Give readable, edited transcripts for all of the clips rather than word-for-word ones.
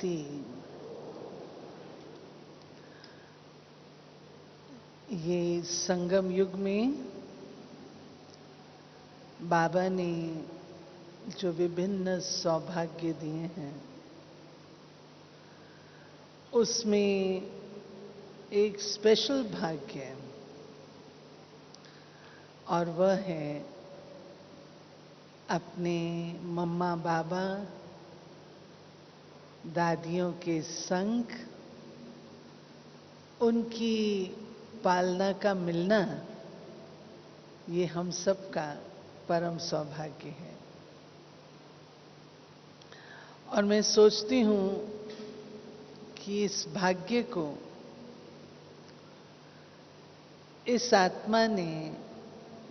शांति। ये संगम युग में बाबा ने जो विभिन्न सौभाग्य दिए हैं, उसमें एक स्पेशल भाग्य है और वह है अपने मम्मा बाबा दादियों के संग उनकी पालना का मिलना। ये हम सब का परम सौभाग्य है। और मैं सोचती हूँ कि इस भाग्य को इस आत्मा ने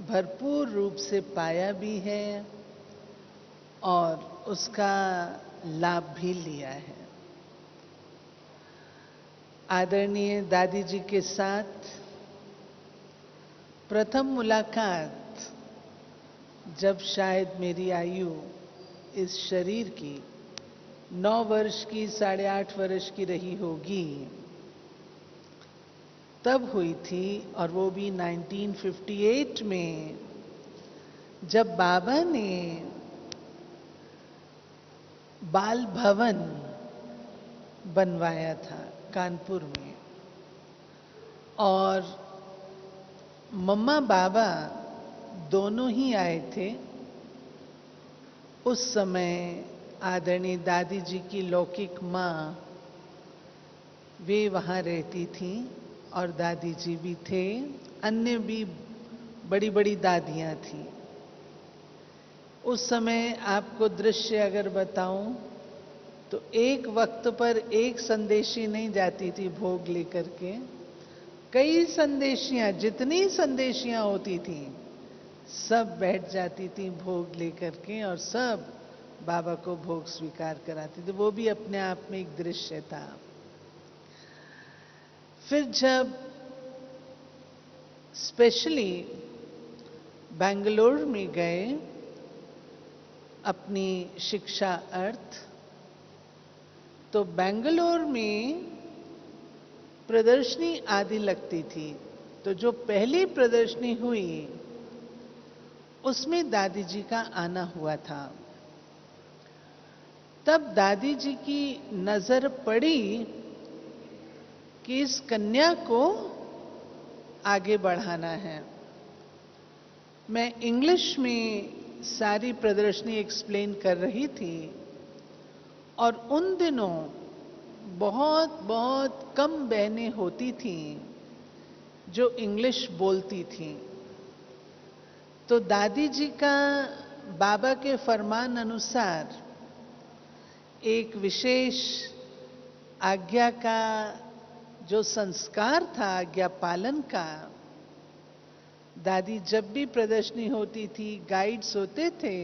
भरपूर रूप से पाया भी है और उसका लाभ भी लिया है। आदरणीय दादी जी के साथ प्रथम मुलाकात जब शायद मेरी आयु इस शरीर की 9 वर्ष की 8.5 वर्ष की रही होगी, तब हुई थी। और वो भी 1958 में, जब बाबा ने बाल भवन बनवाया था कानपुर में। और मम्मा बाबा दोनों ही आए थे। उस समय आदरणीय दादी जी की लौकिक माँ वे वहाँ रहती थी और दादी जी भी थे, अन्य भी बड़ी बड़ी दादियाँ थीं। उस समय आपको दृश्य अगर बताऊं तो एक वक्त पर एक संदेशी नहीं जाती थी भोग लेकर के, कई संदेशियां, जितनी संदेशियां होती थी सब बैठ जाती थी भोग लेकर के और सब बाबा को भोग स्वीकार कराती थी। वो भी अपने आप में एक दृश्य था। फिर जब स्पेशली बेंगलोर में गए अपनी शिक्षा अर्थ, तो बेंगलोर में प्रदर्शनी आदि लगती थी। तो जो पहली प्रदर्शनी हुई उसमें दादी जी का आना हुआ था। तब दादी जी की नजर पड़ी कि इस कन्या को आगे बढ़ाना है। मैं इंग्लिश में सारी प्रदर्शनी एक्सप्लेन कर रही थी और उन दिनों बहुत बहुत कम बहनें होती थीं जो इंग्लिश बोलती थीं। तो दादी जी का बाबा के फरमान अनुसार एक विशेष आज्ञा का जो संस्कार था, आज्ञा पालन का, दादी जब भी प्रदर्शनी होती थी, गाइड्स होते थे,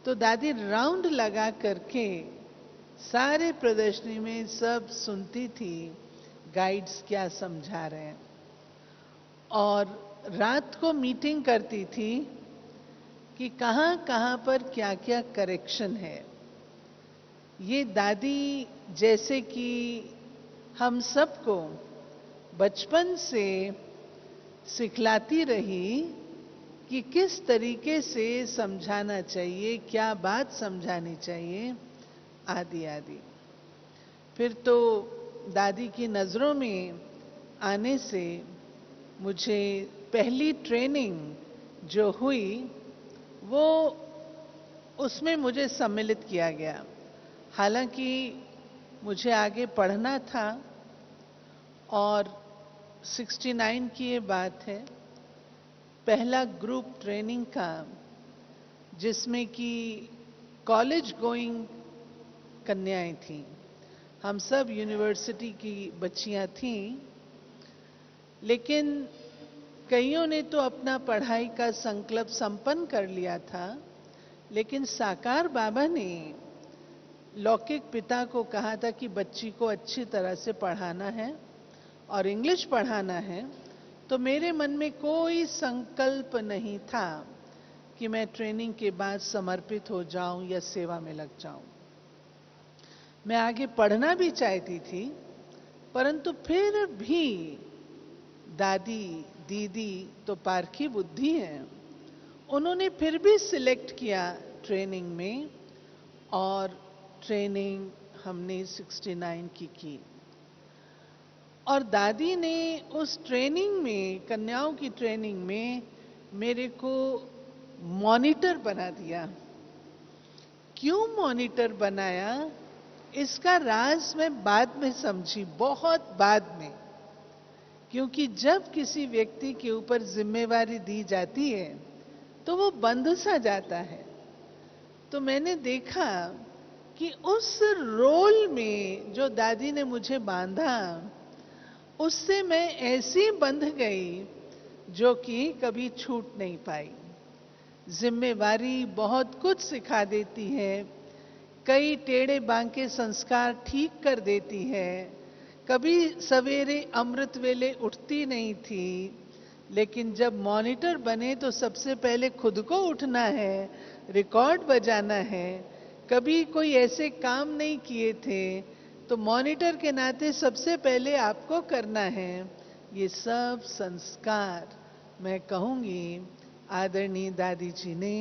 तो दादी राउंड लगा करके सारे प्रदर्शनी में सब सुनती थी गाइड्स क्या समझा रहे हैं। और रात को मीटिंग करती थी कि कहाँ कहाँ पर क्या क्या करेक्शन है। ये दादी जैसे कि हम सबको बचपन से सिखलाती रही कि किस तरीके से समझाना चाहिए, क्या बात समझानी चाहिए, आदि आदि। फिर तो दादी की नज़रों में आने से मुझे पहली ट्रेनिंग जो हुई वो उसमें मुझे सम्मिलित किया गया। हालांकि मुझे आगे पढ़ना था और 69 की ये बात है, पहला ग्रुप ट्रेनिंग का जिसमें कि कॉलेज गोइंग कन्याएं थीं। हम सब यूनिवर्सिटी की बच्चियां थीं, लेकिन कईयों ने तो अपना पढ़ाई का संकल्प संपन्न कर लिया था। लेकिन साकार बाबा ने लौकिक पिता को कहा था कि बच्ची को अच्छी तरह से पढ़ाना है और इंग्लिश पढ़ाना है। तो मेरे मन में कोई संकल्प नहीं था कि मैं ट्रेनिंग के बाद समर्पित हो जाऊं या सेवा में लग जाऊं। मैं आगे पढ़ना भी चाहती थी, परंतु फिर भी दादी दीदी तो पारखी बुद्धि है, उन्होंने फिर भी सिलेक्ट किया ट्रेनिंग में, और ट्रेनिंग हमने 69 की। और दादी ने उस ट्रेनिंग में, कन्याओं की ट्रेनिंग में, मेरे को मॉनिटर बना दिया। क्यों मॉनिटर बनाया, इसका राज मैं बाद में समझी, बहुत बाद में। क्योंकि जब किसी व्यक्ति के ऊपर जिम्मेवारी दी जाती है तो वो बंध सा जाता है। तो मैंने देखा कि उस रोल में जो दादी ने मुझे बांधा, उससे मैं ऐसी बंध गई जो कि कभी छूट नहीं पाई। जिम्मेवारी बहुत कुछ सिखा देती है, कई टेढ़े बांके संस्कार ठीक कर देती है। कभी सवेरे अमृत वेले उठती नहीं थी, लेकिन जब मॉनिटर बने तो सबसे पहले खुद को उठना है, रिकॉर्ड बजाना है। कभी कोई ऐसे काम नहीं किए थे तो मॉनिटर के नाते सबसे पहले आपको करना है। ये सब संस्कार मैं कहूंगी आदरणीय दादी जी ने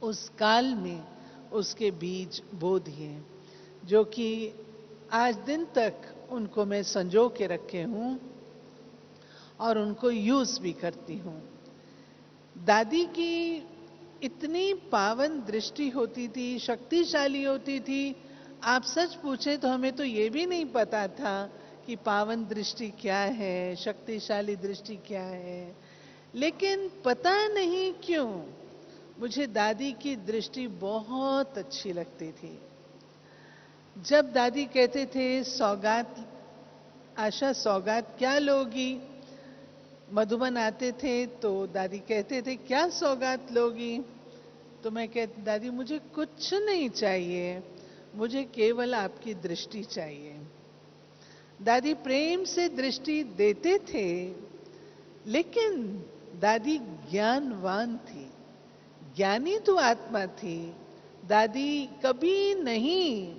उस काल में उसके बीज बो दिए, जो कि आज दिन तक उनको मैं संजो के रखे हूं और उनको यूज भी करती हूं। दादी की इतनी पावन दृष्टि होती थी, शक्तिशाली होती थी। आप सच पूछे तो हमें तो ये भी नहीं पता था कि पावन दृष्टि क्या है, शक्तिशाली दृष्टि क्या है। लेकिन पता नहीं क्यों मुझे दादी की दृष्टि बहुत अच्छी लगती थी। जब दादी कहते थे सौगात, आशा सौगात क्या लोगी, मधुबन आते थे तो दादी कहते थे क्या सौगात लोगी, तो मैं कहती दादी मुझे कुछ नहीं चाहिए, मुझे केवल आपकी दृष्टि चाहिए। दादी प्रेम से दृष्टि देते थे, लेकिन दादी ज्ञानवान थी, ज्ञानी तो आत्मा थी। दादी कभी नहीं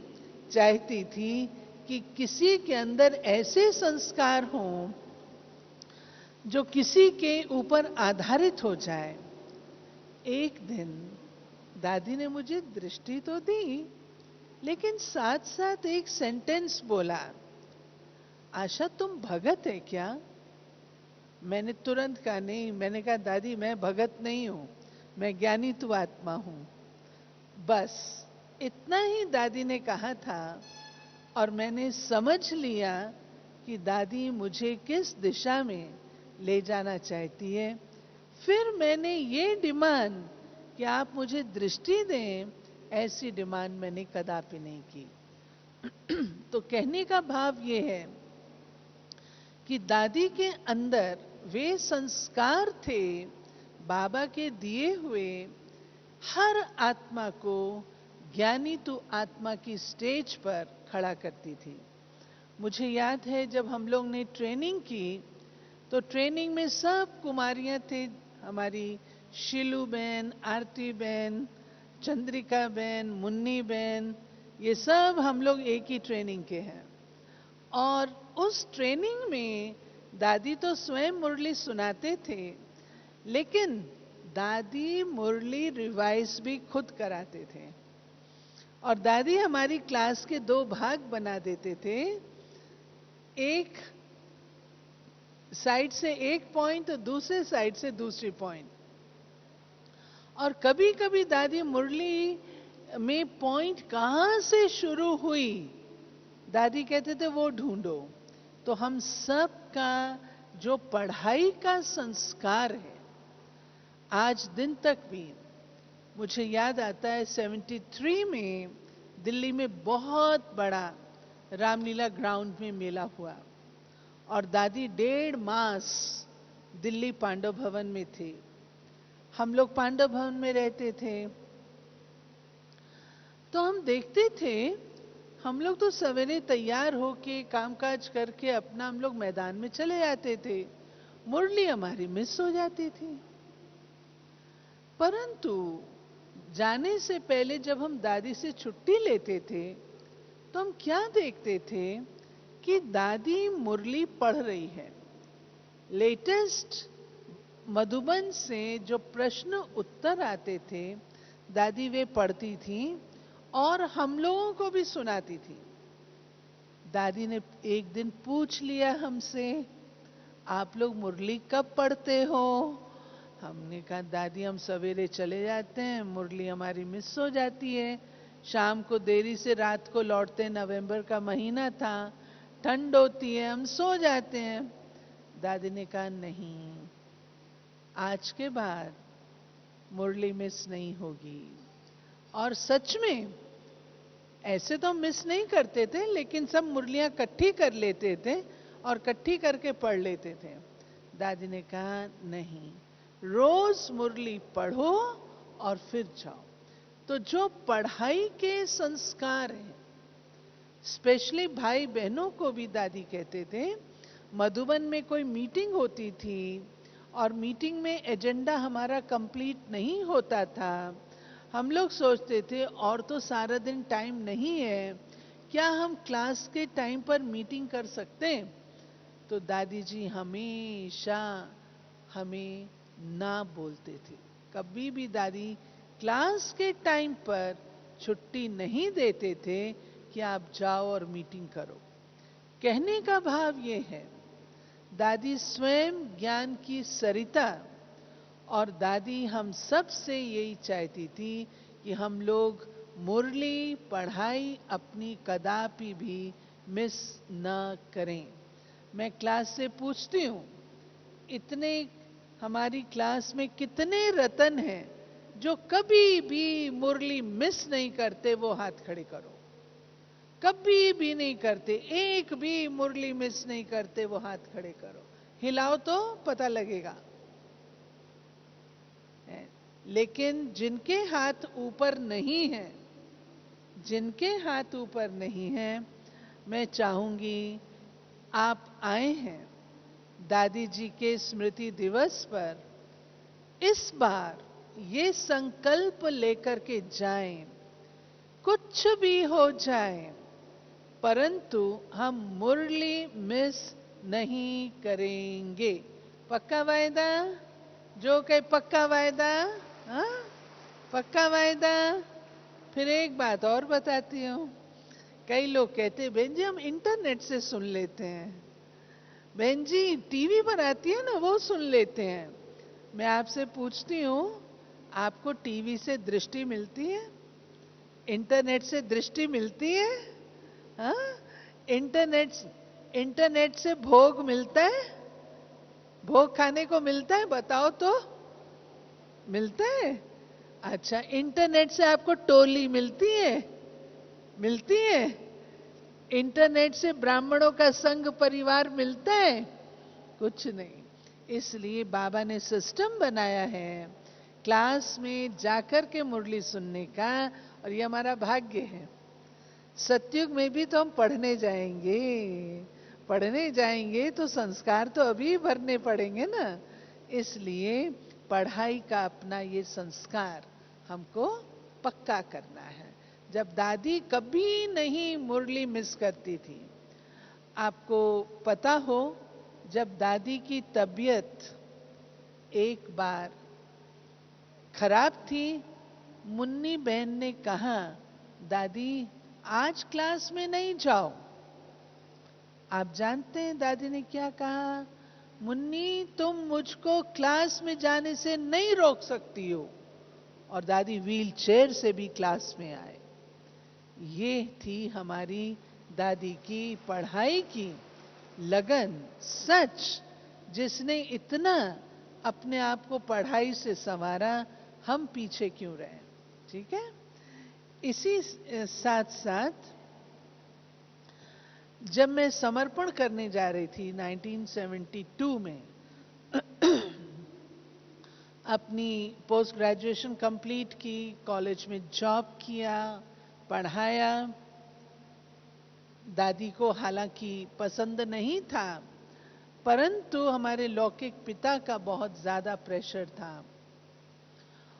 चाहती थी कि किसी के अंदर ऐसे संस्कार हों जो किसी के ऊपर आधारित हो जाए। एक दिन दादी ने मुझे दृष्टि तो दी, लेकिन साथ साथ एक सेंटेंस बोला, आशा तुम भगत है क्या? मैंने तुरंत कहा नहीं। मैंने कहा दादी मैं भगत नहीं हूं, मैं ज्ञानी तू आत्मा हूं। बस इतना ही दादी ने कहा था और मैंने समझ लिया कि दादी मुझे किस दिशा में ले जाना चाहती है। फिर मैंने ये डिमांड कि आप मुझे दृष्टि दें, ऐसी डिमांड मैंने कदापि नहीं की। तो कहने का भाव ये है कि दादी के अंदर वे संस्कार थे बाबा के दिए हुए, हर आत्मा को ज्ञानी तू आत्मा की स्टेज पर खड़ा करती थी। मुझे याद है जब हम लोग ने ट्रेनिंग की तो ट्रेनिंग में सब कुमारियां थे, हमारी शीलू बहन, आरती बहन, चंद्रिका बहन, मुन्नी बहन, ये सब हम लोग एक ही ट्रेनिंग के हैं। और उस ट्रेनिंग में दादी तो स्वयं मुरली सुनाते थे, लेकिन दादी मुरली रिवाइज भी खुद कराते थे। और दादी हमारी क्लास के दो भाग बना देते थे, एक साइड से एक पॉइंट और दूसरे साइड से दूसरी पॉइंट। और कभी कभी दादी मुरली में पॉइंट कहां से शुरू हुई, दादी कहते थे वो ढूंढो। तो हम सब का जो पढ़ाई का संस्कार है, आज दिन तक भी मुझे याद आता है 73 में दिल्ली में बहुत बड़ा रामलीला ग्राउंड में मेला हुआ और दादी 1.5 मास दिल्ली पांडव भवन में थे। हम लोग पांडव भवन में रहते थे। तो हम देखते थे, हम लोग तो सवेरे तैयार होके कामकाज करके अपना हम लोग मैदान में चले जाते थे, मुरली हमारी मिस हो जाती थी। परंतु जाने से पहले जब हम दादी से छुट्टी लेते थे तो हम क्या देखते थे कि दादी मुरली पढ़ रही है। लेटेस्ट मधुबन से जो प्रश्न उत्तर आते थे दादी वे पढ़ती थी और हम लोगों को भी सुनाती थी। दादी ने एक दिन पूछ लिया हमसे, आप लोग मुरली कब पढ़ते हो? हमने कहा दादी हम सवेरे चले जाते हैं, मुरली हमारी मिस हो जाती है, शाम को देरी से रात को लौटते, नवंबर का महीना था, ठंड होती है, हम सो जाते हैं। दादी ने कहा नहीं, आज के बाद मुरली मिस नहीं होगी। और सच में ऐसे तो हम मिस नहीं करते थे, लेकिन सब मुरलियां इकट्ठी कर लेते थे और इकट्ठी करके पढ़ लेते थे। दादी ने कहा नहीं, रोज मुरली पढ़ो और फिर जाओ। तो जो पढ़ाई के संस्कार हैं, स्पेशली भाई बहनों को भी दादी कहते थे, मधुबन में कोई मीटिंग होती थी और मीटिंग में एजेंडा हमारा कंप्लीट नहीं होता था, हम लोग सोचते थे और तो सारा दिन टाइम नहीं है, क्या हम क्लास के टाइम पर मीटिंग कर सकते हैं? तो दादी जी हमेशा हमें ना बोलते थे। कभी भी दादी क्लास के टाइम पर छुट्टी नहीं देते थे कि आप जाओ और मीटिंग करो। कहने का भाव ये है, दादी स्वयं ज्ञान की सरिता, और दादी हम सब से यही चाहती थी कि हम लोग मुरली पढ़ाई अपनी कदापि भी मिस न करें। मैं क्लास से पूछती हूँ, इतने हमारी क्लास में कितने रतन हैं जो कभी भी मुरली मिस नहीं करते? वो हाथ खड़े करो। कभी भी नहीं करते, एक भी मुरली मिस नहीं करते, वो हाथ खड़े करो। हिलाओ तो पता लगेगा। लेकिन जिनके हाथ ऊपर नहीं है, जिनके हाथ ऊपर नहीं है, मैं चाहूंगी आप आए हैं दादी जी के स्मृति दिवस पर, इस बार ये संकल्प लेकर के जाएं, कुछ भी हो जाए परंतु हम मुरली मिस नहीं करेंगे। पक्का वायदा? जो कहे पक्का वायदा? हाँ, पक्का वायदा। फिर एक बात और बताती हूँ, कई लोग कहते हैं बहन जी हम इंटरनेट से सुन लेते हैं, बहन जी टीवी पर आती है ना वो सुन लेते हैं। मैं आपसे पूछती हूँ, आपको टीवी से दृष्टि मिलती है? इंटरनेट से दृष्टि मिलती है? हाँ? इंटरनेट से भोग मिलता है? भोग खाने को मिलता है? बताओ तो, मिलता है? अच्छा, इंटरनेट से आपको टोली मिलती है? मिलती है? इंटरनेट से ब्राह्मणों का संघ परिवार मिलता है? कुछ नहीं। इसलिए बाबा ने सिस्टम बनाया है क्लास में जाकर के मुरली सुनने का, और ये हमारा भाग्य है। सतयुग में भी तो हम पढ़ने जाएंगे, पढ़ने जाएंगे तो संस्कार तो अभी भरने पड़ेंगे ना। इसलिए पढ़ाई का अपना ये संस्कार हमको पक्का करना है। जब दादी कभी नहीं मुरली मिस करती थी। आपको पता हो, जब दादी की तबीयत एक बार खराब थी, मुन्नी बहन ने कहा दादी आज क्लास में नहीं जाओ। आप जानते हैं दादी ने क्या कहा? मुन्नी तुम मुझको क्लास में जाने से नहीं रोक सकती हो। और दादी व्हील चेयर से भी क्लास में आए। ये थी हमारी दादी की पढ़ाई की लगन, सच, जिसने इतना अपने आप को पढ़ाई से संवारा, हम पीछे क्यों रहे? ठीक है। इसी साथ साथ जब मैं समर्पण करने जा रही थी 1972 में, अपनी पोस्ट ग्रेजुएशन कंप्लीट की, कॉलेज में जॉब किया, पढ़ाया। दादी को हालांकि पसंद नहीं था, परंतु हमारे लौकिक पिता का बहुत ज्यादा प्रेशर था,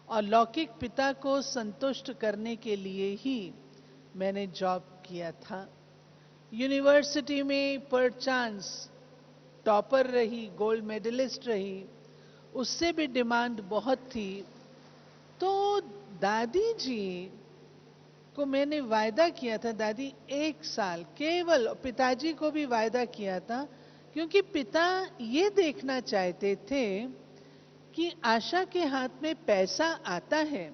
और लौकिक पिता को संतुष्ट करने के लिए ही मैंने जॉब किया था। यूनिवर्सिटी में पर चांस टॉपर रही, गोल्ड मेडलिस्ट रही, उससे भी डिमांड बहुत थी। तो दादी जी को मैंने वायदा किया था, दादी 1 साल केवल, पिताजी को भी वायदा किया था, क्योंकि पिता ये देखना चाहते थे कि आशा के हाथ में पैसा आता है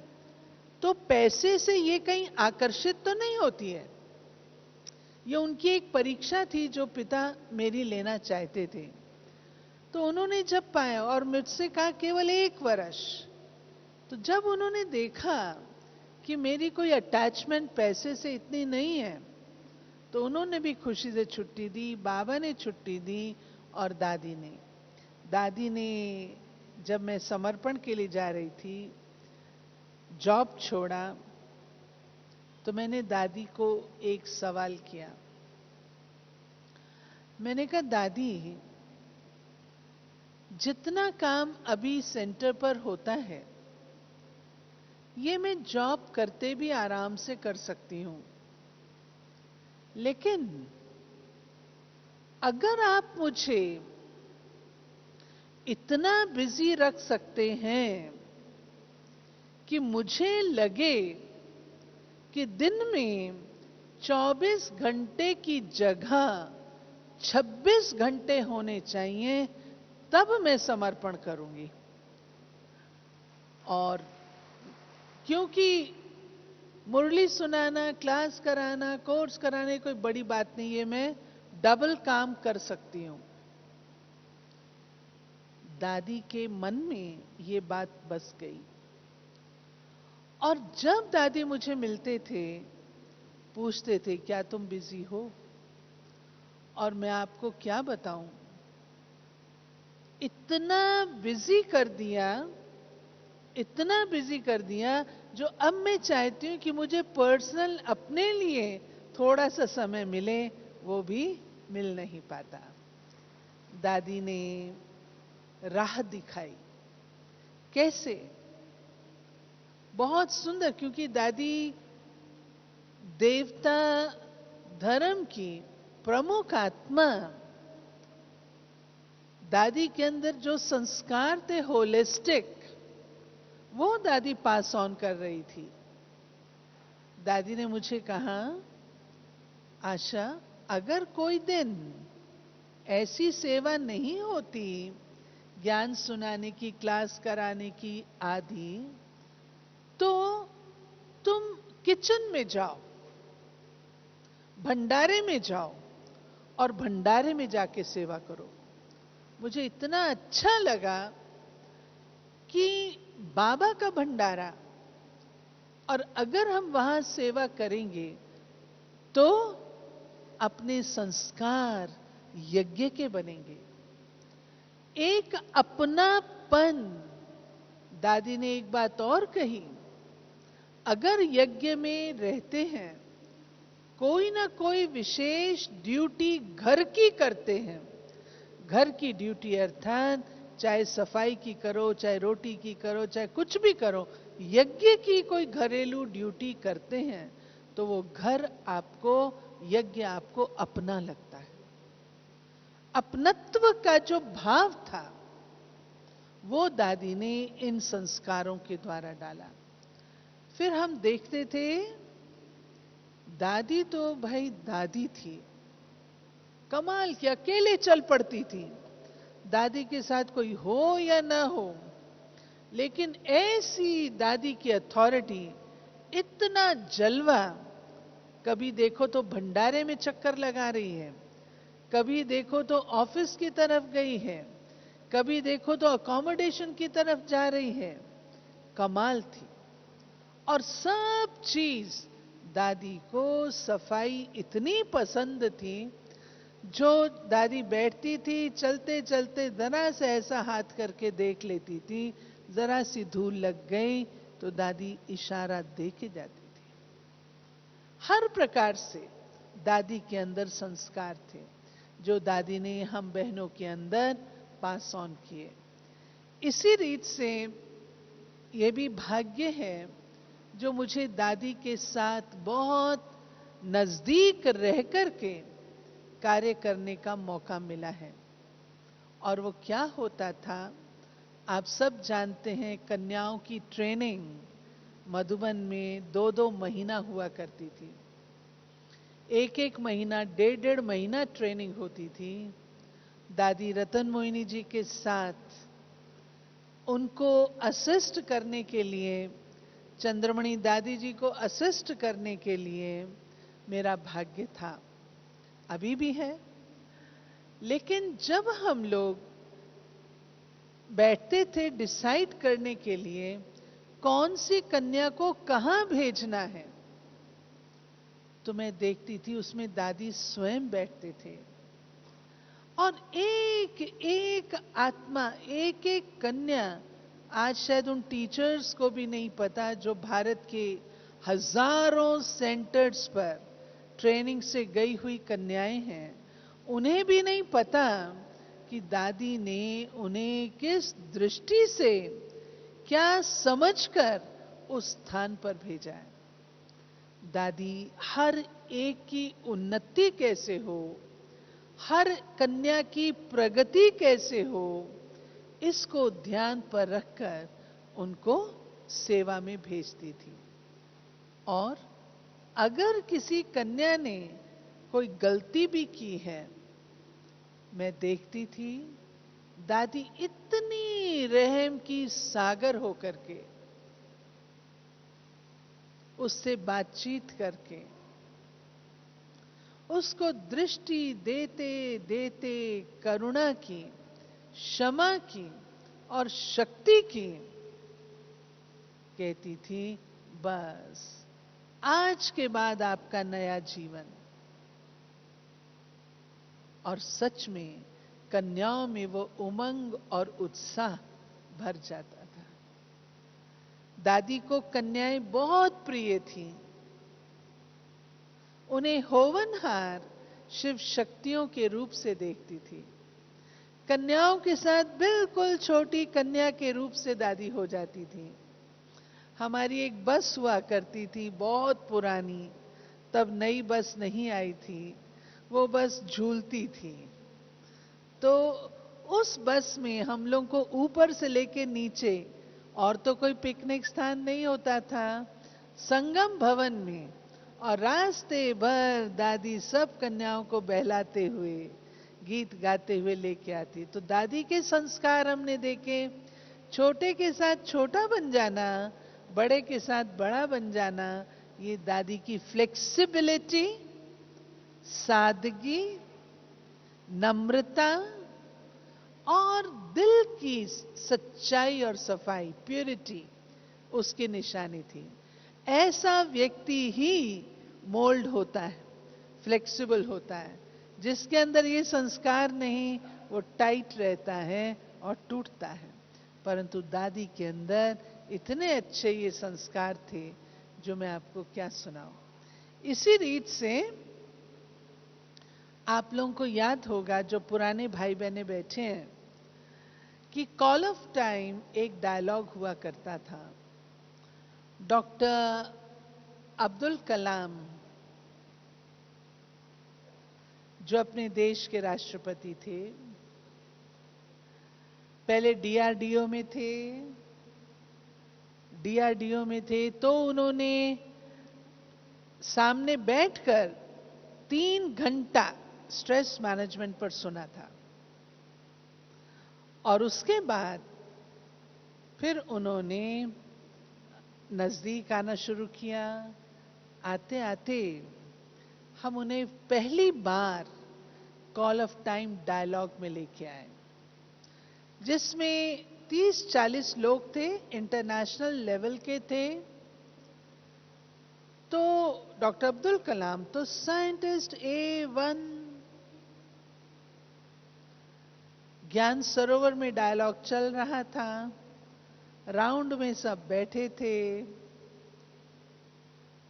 तो पैसे से ये कहीं आकर्षित तो नहीं होती है। ये उनकी एक परीक्षा थी जो पिता मेरी लेना चाहते थे। तो उन्होंने जब पाया और मुझसे कहा केवल 1 वर्ष, तो जब उन्होंने देखा कि मेरी कोई अटैचमेंट पैसे से इतनी नहीं है, तो उन्होंने भी खुशी से छुट्टी दी, बाबा ने छुट्टी दी और दादी ने जब मैं समर्पण के लिए जा रही थी, जॉब छोड़ा, तो मैंने दादी को एक सवाल किया। मैंने कहा, दादी, जितना काम अभी सेंटर पर होता है ये मैं जॉब करते भी आराम से कर सकती हूं, लेकिन अगर आप मुझे इतना बिजी रख सकते हैं कि मुझे लगे कि दिन में 24 घंटे की जगह 26 घंटे होने चाहिए, तब मैं समर्पण करूंगी। और क्योंकि मुरली सुनाना, क्लास कराना, कोर्स कराने कोई बड़ी बात नहीं है, मैं डबल काम कर सकती हूं। दादी के मन में ये बात बस गई। और जब दादी मुझे मिलते थे, पूछते थे क्या तुम बिजी हो, और मैं आपको क्या बताऊं, इतना बिजी कर दिया, इतना बिजी कर दिया, जो अब मैं चाहती हूं कि मुझे पर्सनल अपने लिए थोड़ा सा समय मिले, वो भी मिल नहीं पाता। दादी ने राह दिखाई। कैसे? बहुत सुंदर, क्योंकि दादी देवता धर्म की प्रमुख आत्मा, दादी के अंदर जो संस्कार थे होलिस्टिक, वो दादी पास ऑन कर रही थी। दादी ने मुझे कहा, आशा, अगर कोई दिन ऐसी सेवा नहीं होती, ज्ञान सुनाने की, क्लास कराने की आदि, तो तुम किचन में जाओ, भंडारे में जाओ और भंडारे में जाके सेवा करो। मुझे इतना अच्छा लगा कि बाबा का भंडारा, और अगर हम वहां सेवा करेंगे तो अपने संस्कार यज्ञ के बनेंगे। एक अपनापन। दादी ने एक बात और कही, अगर यज्ञ में रहते हैं, कोई ना कोई विशेष ड्यूटी घर की करते हैं, घर की ड्यूटी अर्थात चाहे सफाई की करो, चाहे रोटी की करो, चाहे कुछ भी करो, यज्ञ की कोई घरेलू ड्यूटी करते हैं, तो वो घर आपको, यज्ञ आपको अपना लगता है। अपनत्व का जो भाव था, वो दादी ने इन संस्कारों के द्वारा डाला। फिर हम देखते थे, दादी तो भाई दादी थी, कमाल की, अकेले चल पड़ती थी। दादी के साथ कोई हो या ना हो, लेकिन ऐसी दादी की अथॉरिटी, इतना जलवा। कभी देखो तो भंडारे में चक्कर लगा रही है, कभी देखो तो ऑफिस की तरफ गई है, कभी देखो तो अकोमोडेशन की तरफ जा रही है। कमाल थी। और सब चीज, दादी को सफाई इतनी पसंद थी, जो दादी बैठती थी, चलते चलते जरा से ऐसा हाथ करके देख लेती थी, जरा सी धूल लग गई तो दादी इशारा दे के जाती थी। हर प्रकार से दादी के अंदर संस्कार थे, जो दादी ने हम बहनों के अंदर पास ऑन किए। इसी रीत से ये भी भाग्य है जो मुझे दादी के साथ बहुत नजदीक रह करके कार्य करने का मौका मिला है। और वो क्या होता था, आप सब जानते हैं, कन्याओं की ट्रेनिंग मधुबन में 2-2 महीना हुआ करती थी। एक एक महीना, 1.5 महीना ट्रेनिंग होती थी। दादी रतन मोहिनी जी के साथ उनको असिस्ट करने के लिए, चंद्रमणि दादी जी को असिस्ट करने के लिए मेरा भाग्य था, अभी भी है। लेकिन जब हम लोग बैठते थे डिसाइड करने के लिए कौन सी कन्या को कहां भेजना है, तो मैं देखती थी उसमें दादी स्वयं बैठते थे और एक एक आत्मा, एक एक कन्या, आज शायद उन टीचर्स को भी नहीं पता जो भारत के हजारों सेंटर्स पर ट्रेनिंग से गई हुई कन्याएं हैं, उन्हें भी नहीं पता कि दादी ने उन्हें किस दृष्टि से, क्या समझकर उस स्थान पर भेजा है। दादी हर एक की उन्नति कैसे हो, हर कन्या की प्रगति कैसे हो, इसको ध्यान पर रखकर उनको सेवा में भेजती थी। और अगर किसी कन्या ने कोई गलती भी की है, मैं देखती थी दादी इतनी रहम की सागर होकर के उससे बातचीत करके उसको दृष्टि देते देते करुणा की, क्षमा की और शक्ति की, कहती थी बस आज के बाद आपका नया जीवन। और सच में कन्याओं में वो उमंग और उत्साह भर जाता था। दादी को कन्याएं बहुत प्रिय थीं। उन्हें होवनहार शिव शक्तियों के रूप से देखती थी। कन्याओं के साथ बिल्कुल छोटी कन्या के रूप से दादी हो जाती थी। हमारी एक बस हुआ करती थी, बहुत पुरानी, तब नई बस नहीं आई थी, वो बस झूलती थी। तो उस बस में हम लोग को ऊपर से लेके नीचे, और तो कोई पिकनिक स्थान नहीं होता था, संगम भवन में, और रास्ते भर दादी सब कन्याओं को बहलाते हुए, गीत गाते हुए लेके आती। तो दादी के संस्कार हमने देखे, छोटे के साथ छोटा बन जाना, बड़े के साथ बड़ा बन जाना, ये दादी की फ्लेक्सिबिलिटी, सादगी, नम्रता और दिल की सच्चाई और सफाई, प्योरिटी उसकी निशानी थी। ऐसा व्यक्ति ही मोल्ड होता है, फ्लेक्सिबल होता है। जिसके अंदर ये संस्कार नहीं, वो टाइट रहता है और टूटता है। परंतु दादी के अंदर इतने अच्छे ये संस्कार थे जो मैं आपको क्या सुनाऊं। इसी रीत से आप लोगों को याद होगा, जो पुराने भाई बहने बैठे हैं, कि कॉल ऑफ टाइम एक डायलॉग हुआ करता था। डॉक्टर अब्दुल कलाम, जो अपने देश के राष्ट्रपति थे, पहले डीआरडीओ में थे। डीआरडीओ में थे तो उन्होंने सामने बैठकर 3 घंटा स्ट्रेस मैनेजमेंट पर सुना था। और उसके बाद फिर उन्होंने नजदीक आना शुरू किया। आते आते हम उन्हें पहली बार कॉल ऑफ टाइम डायलॉग में लेके आए, जिसमें 30-40 लोग थे, इंटरनेशनल लेवल के थे। तो डॉक्टर अब्दुल कलाम तो साइंटिस्ट A1, ज्ञान सरोवर में डायलॉग चल रहा था, राउंड में सब बैठे थे।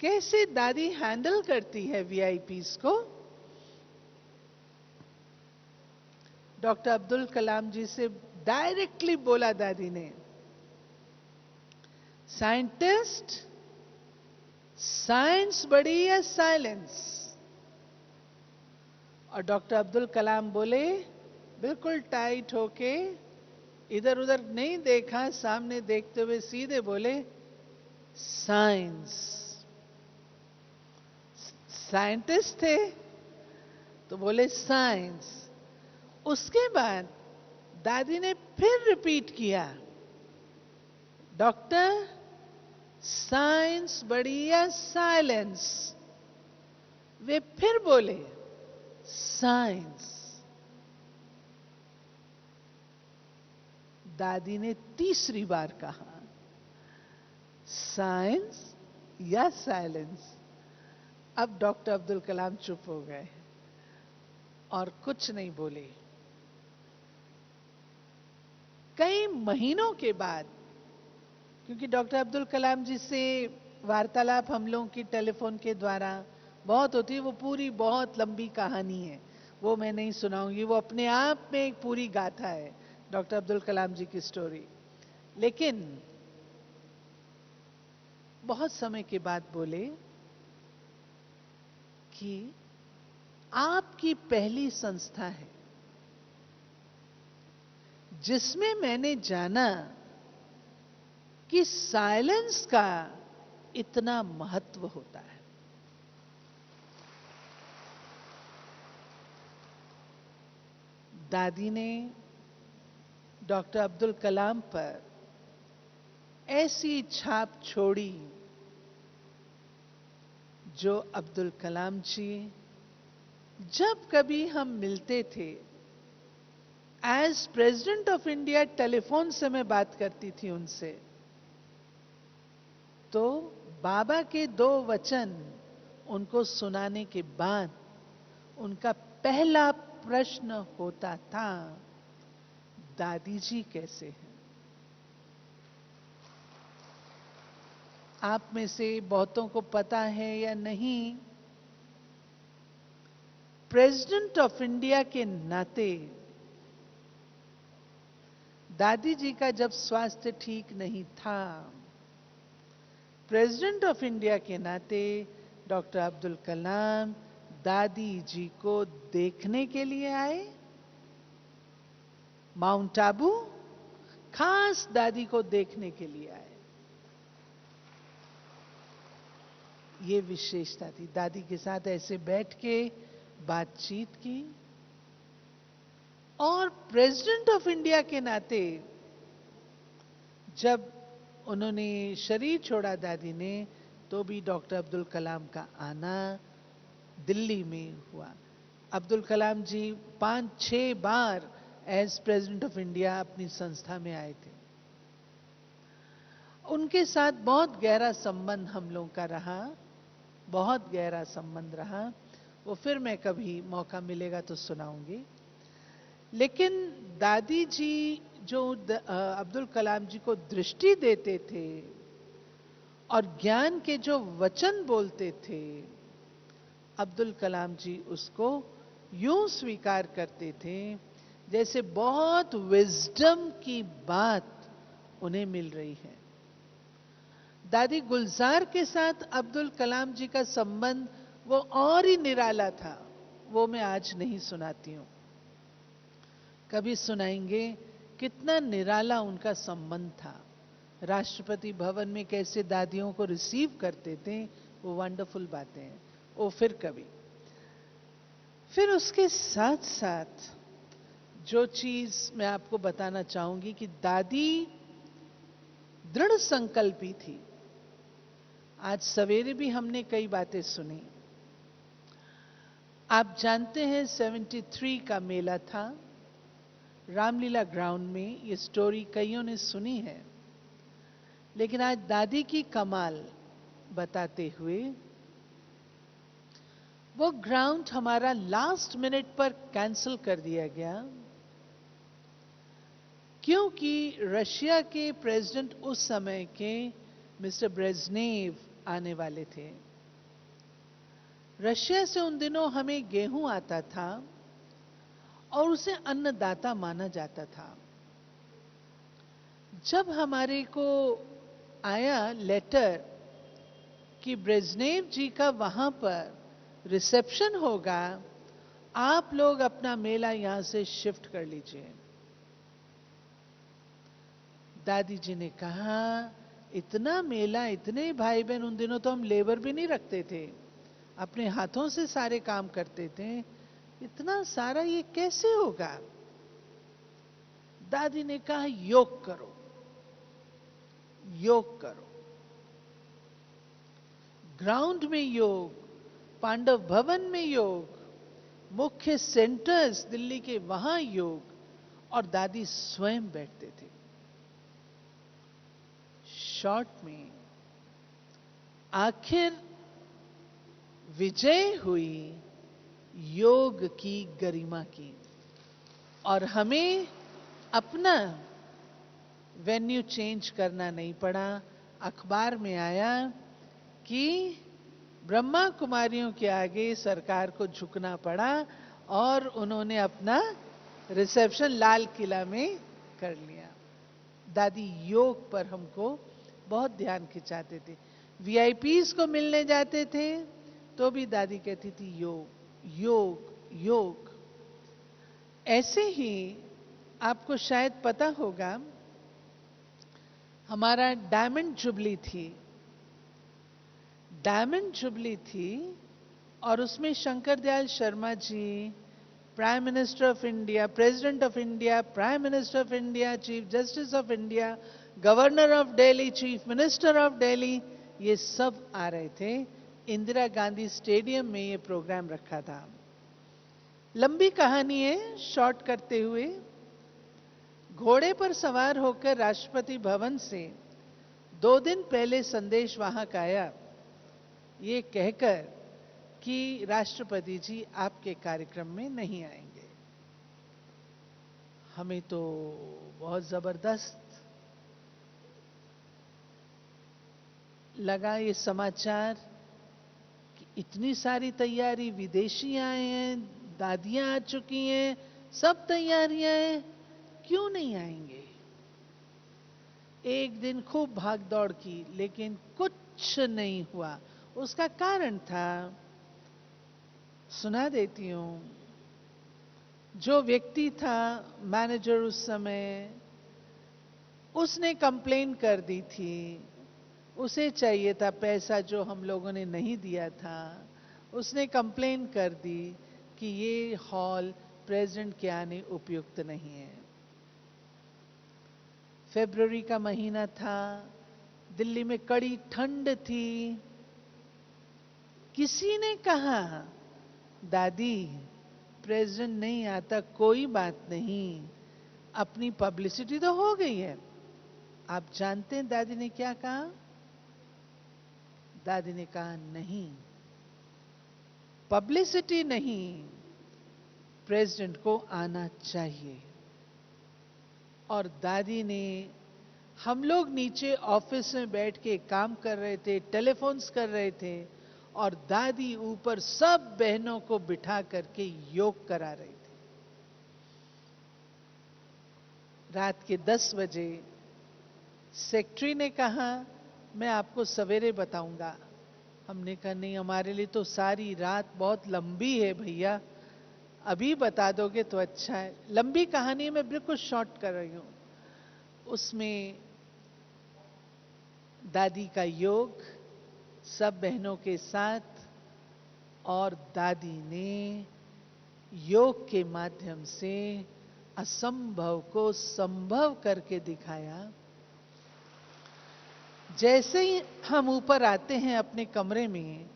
कैसे दादी हैंडल करती है वीआईपीस को। डॉक्टर अब्दुल कलाम जी से डायरेक्टली बोला दादी ने, साइंटिस्ट साइंस बड़ी या साइलेंस? और डॉक्टर अब्दुल कलाम बोले, बिल्कुल टाइट होके, इधर उधर नहीं देखा, सामने देखते हुए सीधे बोले, साइंस। साइंटिस्ट थे तो बोले साइंस। उसके बाद दादी ने फिर रिपीट किया, डॉक्टर साइंस बड़ी या साइलेंस? वे फिर बोले साइंस। दादी ने तीसरी बार कहा, साइंस या साइलेंस? अब डॉक्टर अब्दुल कलाम चुप हो गए और कुछ नहीं बोले। कई महीनों के बाद, क्योंकि डॉक्टर अब्दुल कलाम जी से वार्तालाप हम लोगों की टेलीफोन के द्वारा बहुत होती है, वो पूरी बहुत लंबी कहानी है, वो मैं नहीं सुनाऊंगी, वो अपने आप में एक पूरी गाथा है डॉक्टर अब्दुल कलाम जी की स्टोरी। लेकिन बहुत समय के बाद बोले कि आपकी पहली संस्था है जिसमें मैंने जाना कि साइलेंस का इतना महत्व होता है। दादी ने डॉक्टर अब्दुल कलाम पर ऐसी छाप छोड़ी जो अब्दुल कलाम जी जब कभी हम मिलते थे, as president of India telephone से मैं बात करती थी उनसे, तो बाबा के 2 वचन उनको सुनाने के बाद उनका पहला प्रश्न होता था, दादी जी कैसे हैं? आप में से बहुतों को पता है या नहीं, प्रेसिडेंट ऑफ इंडिया के नाते दादी जी का जब स्वास्थ्य ठीक नहीं था, प्रेसिडेंट ऑफ इंडिया के नाते डॉक्टर अब्दुल कलाम दादी जी को देखने के लिए आए। माउंट आबू खास दादी को देखने के लिए आए। ये विशेषता थी, दादी के साथ ऐसे बैठ के बातचीत की। और प्रेसिडेंट ऑफ इंडिया के नाते जब उन्होंने शरीर छोड़ा दादी ने, तो भी डॉक्टर अब्दुल कलाम का आना दिल्ली में हुआ। अब्दुल कलाम जी 5-6 बार एज प्रेसिडेंट ऑफ इंडिया अपनी संस्था में आए थे। उनके साथ बहुत गहरा संबंध हम लोगों का रहा, बहुत गहरा संबंध रहा। वो फिर मैं कभी मौका मिलेगा तो सुनाऊंगी। लेकिन दादी जी जो अब्दुल कलाम जी को दृष्टि देते थे और ज्ञान के जो वचन बोलते थे, अब्दुल कलाम जी उसको यूं स्वीकार करते थे जैसे बहुत विजडम की बात उन्हें मिल रही है। दादी गुलजार के साथ अब्दुल कलाम जी का संबंध वो और ही निराला था, वो मैं आज नहीं सुनाती हूं, कभी सुनाएंगे कितना निराला उनका संबंध था। राष्ट्रपति भवन में कैसे दादियों को रिसीव करते थे, वो वंडरफुल बातें हैं, वो फिर कभी। फिर उसके साथ साथ जो चीज मैं आपको बताना चाहूंगी कि दादी दृढ़ संकल्पी थी। आज सवेरे भी हमने कई बातें सुनी। आप जानते हैं 73 का मेला था रामलीला ग्राउंड में, ये स्टोरी कईयों ने सुनी है। लेकिन आज दादी की कमाल बताते हुए, वो ग्राउंड हमारा लास्ट मिनट पर कैंसिल कर दिया गया क्योंकि रशिया के प्रेसिडेंट उस समय के मिस्टर ब्रेजनेव आने वाले थे। रशिया से उन दिनों हमें गेहूं आता था और उसे अन्नदाता माना जाता था। जब हमारे को आया लेटर कि ब्रेजनेव जी का वहां पर रिसेप्शन होगा, आप लोग अपना मेला यहां से शिफ्ट कर लीजिए। दादी जी ने कहा, इतना मेला, इतने भाई बहन, उन दिनों तो हम लेबर भी नहीं रखते थे, अपने हाथों से सारे काम करते थे, इतना सारा ये कैसे होगा? दादी ने कहा, योग करो, योग करो। ग्राउंड में योग, पांडव भवन में योग, मुख्य सेंटर्स दिल्ली के वहां योग, और दादी स्वयं बैठते थे। शॉर्ट में आखिर विजय हुई योग की गरिमा की, और हमें अपना वेन्यू चेंज करना नहीं पड़ा। अखबार में आया कि ब्रह्मा कुमारियों के आगे सरकार को झुकना पड़ा और उन्होंने अपना रिसेप्शन लाल किला में कर लिया। दादी योग पर हमको बहुत ध्यान खिंचाते थे। वीआईपीज को मिलने जाते थे तो भी दादी कहती थी योग योग योग। ऐसे ही आपको शायद पता होगा, हमारा डायमंड जुबली थी, डायमंड जुबली थी, और उसमें Shankar Dayal Sharma ji, prime minister of India, president of India, prime minister of India, chief justice of India, governor of Delhi, chief minister of Delhi, ये सब आ रहे थे। इंदिरा गांधी स्टेडियम में ये प्रोग्राम रखा था। लंबी कहानी है, शॉर्ट करते हुए, घोड़े पर सवार होकर राष्ट्रपति भवन से 2 दिन पहले संदेश वहां का आया, ये कहकर कि राष्ट्रपति जी आपके कार्यक्रम में नहीं आएंगे। हमें तो बहुत जबरदस्त लगा ये समाचार कि इतनी सारी तैयारी, विदेशी आए हैं, दादियां आ चुकी हैं, सब तैयारियां हैं, क्यों नहीं आएंगे? एक दिन खूब भाग दौड़ की, लेकिन कुछ नहीं हुआ। उसका कारण था, सुना देती हूं। जो व्यक्ति था मैनेजर उस समय, उसने कंप्लेन कर दी थी, उसे चाहिए था पैसा जो हम लोगों ने नहीं दिया था। उसने कंप्लेन कर दी कि ये हॉल प्रेसिडेंट के आने उपयुक्त नहीं है। फरवरी का महीना था, दिल्ली में कड़ी ठंड थी। किसी ने कहा, दादी प्रेसिडेंट नहीं आता, कोई बात नहीं, अपनी पब्लिसिटी तो हो गई है। आप जानते हैं दादी ने क्या कहा? दादी ने कहा, नहीं, पब्लिसिटी नहीं, प्रेसिडेंट को आना चाहिए। और दादी ने, हम लोग नीचे ऑफिस में बैठ के काम कर रहे थे, टेलीफोन्स कर रहे थे, और दादी ऊपर सब बहनों को बिठा करके योग करा रही थी। रात के 10 बजे सेक्रेटरी ने कहा, मैं आपको सवेरे बताऊंगा। हमने कहा, नहीं, हमारे लिए तो सारी रात बहुत लंबी है भैया, अभी बता दोगे तो अच्छा है। लंबी कहानी मैं बिल्कुल शॉर्ट कर रही हूं। उसमें दादी का योग सब बहनों के साथ, और दादी ने योग के माध्यम से असंभव को संभव करके दिखाया। जैसे ही हम ऊपर आते हैं अपने कमरे में,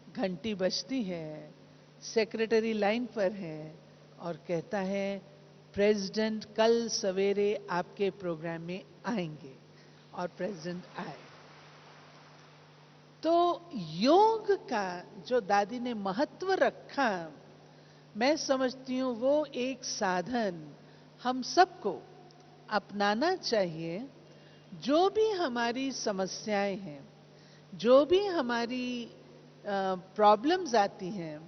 घंटी बजती है, सेक्रेटरी लाइन पर है और कहता है, प्रेसिडेंट कल सवेरे आपके प्रोग्राम में आएंगे। और प्रेसिडेंट आए। तो योग का जो दादी ने महत्व रखा, मैं समझती हूं वो एक साधन हम सबको अपनाना चाहिए। जो भी हमारी समस्याएं हैं, जो भी हमारी प्रॉब्लम्स आती हैं,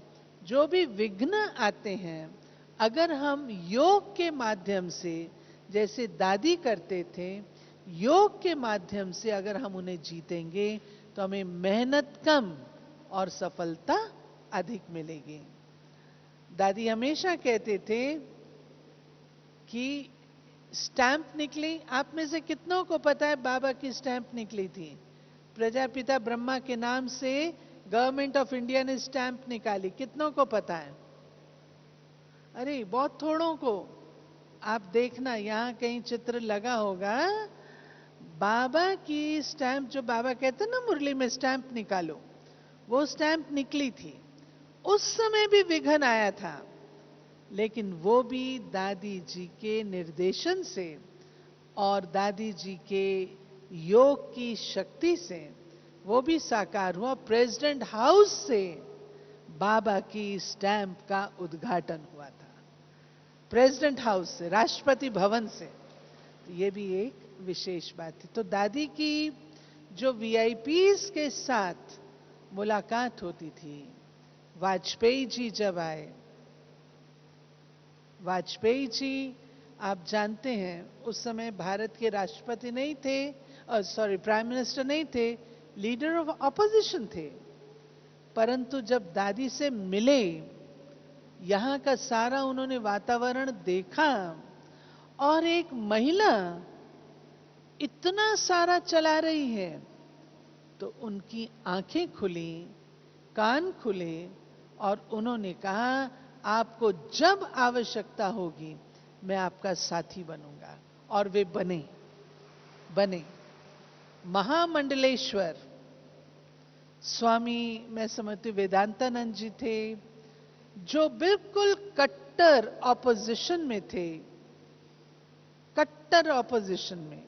जो भी विघ्न आते हैं, अगर हम योग के माध्यम से, जैसे दादी करते थे, योग के माध्यम से अगर हम उन्हें जीतेंगे तो हमें मेहनत कम और सफलता अधिक मिलेगी। दादी हमेशा कहते थे कि स्टैंप निकली, आप में से कितनों को पता है बाबा की स्टैंप निकली थी? प्रजापिता ब्रह्मा के नाम से गवर्नमेंट ऑफ इंडिया ने स्टैंप निकाली, कितनों को पता है? अरे बहुत थोड़ों को। आप देखना यहां कहीं चित्र लगा होगा, बाबा की स्टैंप, जो बाबा कहते ना मुरली में स्टैंप निकालो, वो स्टैंप निकली थी। उस समय भी विघ्न आया था, लेकिन वो भी दादी जी के निर्देशन से और दादी जी के योग की शक्ति से वो भी साकार हुआ। प्रेसिडेंट हाउस से बाबा की स्टैंप का उद्घाटन हुआ था, प्रेसिडेंट हाउस से, राष्ट्रपति भवन से। तो ये भी एक विशेष बात थी। तो दादी की जो वीआईपीज के साथ मुलाकात होती थी, वाजपेयी जी जब आए, वाजपेयी जी आप जानते हैं उस समय भारत के राष्ट्रपति नहीं थे, सॉरी प्राइम मिनिस्टर नहीं थे, लीडर ऑफ ऑपोजिशन थे। परंतु जब दादी से मिले, यहां का सारा उन्होंने वातावरण देखा और एक महिला इतना सारा चला रही है, तो उनकी आंखें खुली, कान खुले और उन्होंने कहा आपको जब आवश्यकता होगी मैं आपका साथी बनूंगा। और वे बने महामंडलेश्वर स्वामी, मैं समझती हूं वेदांतानंद जी थे, जो बिल्कुल कट्टर ऑपोजिशन में थे, कट्टर ऑपोजिशन में।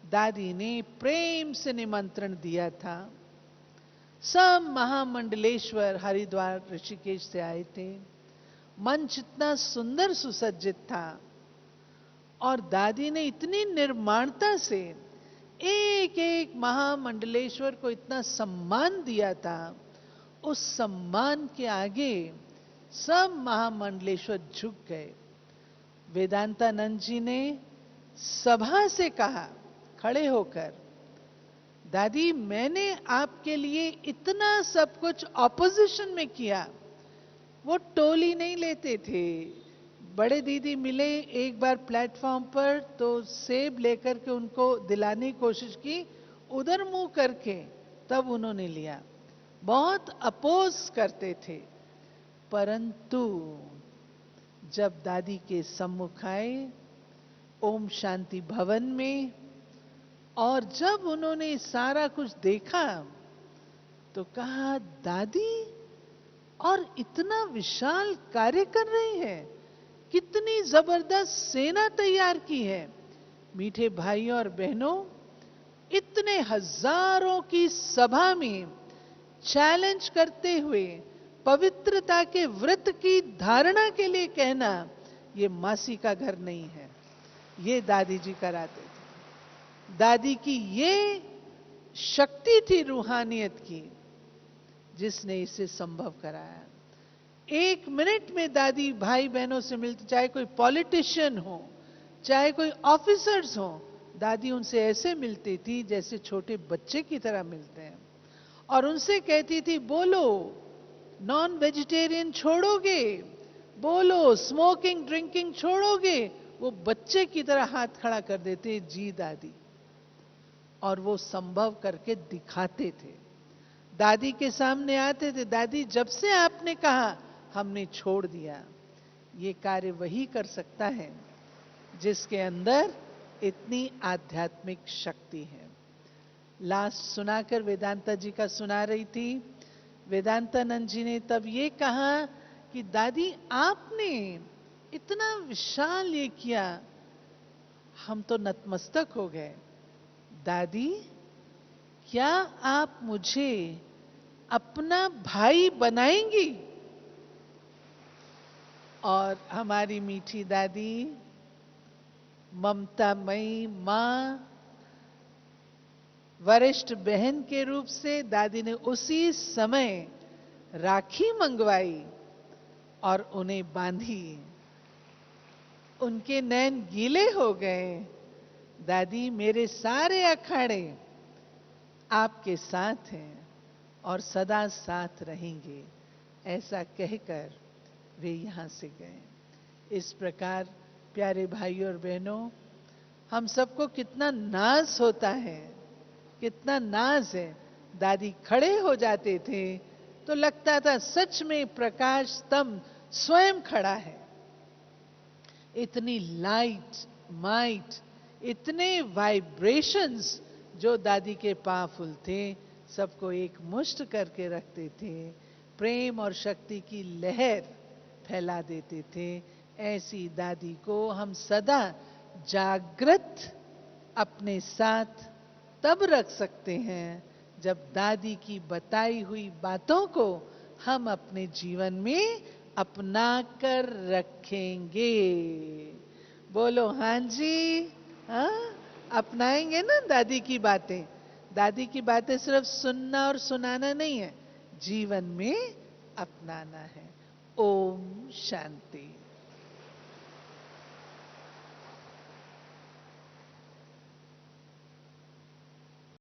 दादी ने प्रेम से निमंत्रण दिया था। सब महामंडलेश्वर हरिद्वार ऋषिकेश से आए थे। मंच इतना सुंदर सुसज्जित था और दादी ने इतनी निर्माणता से एक एक महामंडलेश्वर को इतना सम्मान दिया था। उस सम्मान के आगे सब महामंडलेश्वर झुक गए। वेदांतानंद जी ने सभा से कहा खड़े होकर, दादी मैंने आपके लिए इतना सब कुछ ऑपोजिशन में किया। वो टोली नहीं लेते थे। बड़े दीदी मिले एक बार प्लेटफॉर्म पर, तो सेब लेकर के उनको दिलाने की कोशिश की, उधर मुंह करके, तब उन्होंने लिया। बहुत अपोज करते थे। परंतु जब दादी के सम्मुख आए ओम शांति भवन में, और जब उन्होंने सारा कुछ देखा, तो कहा दादी और इतना विशाल कार्य कर रही है, कितनी जबरदस्त सेना तैयार की है। मीठे भाइयों और बहनों, इतने हजारों की सभा में चैलेंज करते हुए पवित्रता के व्रत की धारणा के लिए कहना, ये मासी का घर नहीं है, ये दादी जी कराते थे। दादी की ये शक्ति थी रूहानियत की, जिसने इसे संभव कराया। एक मिनट में दादी भाई बहनों से मिलती, चाहे कोई पॉलिटिशियन हो, चाहे कोई ऑफिसर्स हो, दादी उनसे ऐसे मिलती थी जैसे छोटे बच्चे की तरह मिलते हैं। और उनसे कहती थी बोलो नॉन वेजिटेरियन छोड़ोगे, बोलो स्मोकिंग ड्रिंकिंग छोड़ोगे। वो बच्चे की तरह हाथ खड़ा कर देते, जी दादी। और वो संभव करके दिखाते थे। दादी के सामने आते थे, दादी जब से आपने कहा हमने छोड़ दिया। ये कार्य वही कर सकता है जिसके अंदर इतनी आध्यात्मिक शक्ति है। लास्ट सुनाकर वेदांता जी का सुना रही थी। वेदांतानंद जी ने तब ये कहा कि दादी आपने इतना विशाल ये किया, हम तो नतमस्तक हो गए। दादी क्या आप मुझे अपना भाई बनाएंगी? और हमारी मीठी दादी, ममतामयी मां, वरिष्ठ बहन के रूप से दादी ने उसी समय राखी मंगवाई और उन्हें बांधी। उनके नैन गीले हो गए। दादी मेरे सारे अखाड़े आपके साथ हैं और सदा साथ रहेंगे, ऐसा कहकर वे यहाँ से गए। इस प्रकार प्यारे भाइयों और बहनों, हम सबको कितना नाज होता है, कितना नाज है। दादी खड़े हो जाते थे तो लगता था सच में प्रकाश स्तंभ स्वयं खड़ा है। इतनी लाइट, माइट, इतने वाइब्रेशंस जो दादी के पावरफुल थे, सबको एक मुष्ट करके रखते थे, प्रेम और शक्ति की लहर फैला देते थे। ऐसी दादी को हम सदा जागृत अपने साथ तब रख सकते हैं जब दादी की बताई हुई बातों को हम अपने जीवन में अपना कर रखेंगे। बोलो हाँ जी, हाँ, अपनाएंगे ना दादी की बातें। दादी की बातें सिर्फ सुनना और सुनाना नहीं है, जीवन में अपनाना है। ओम शांति।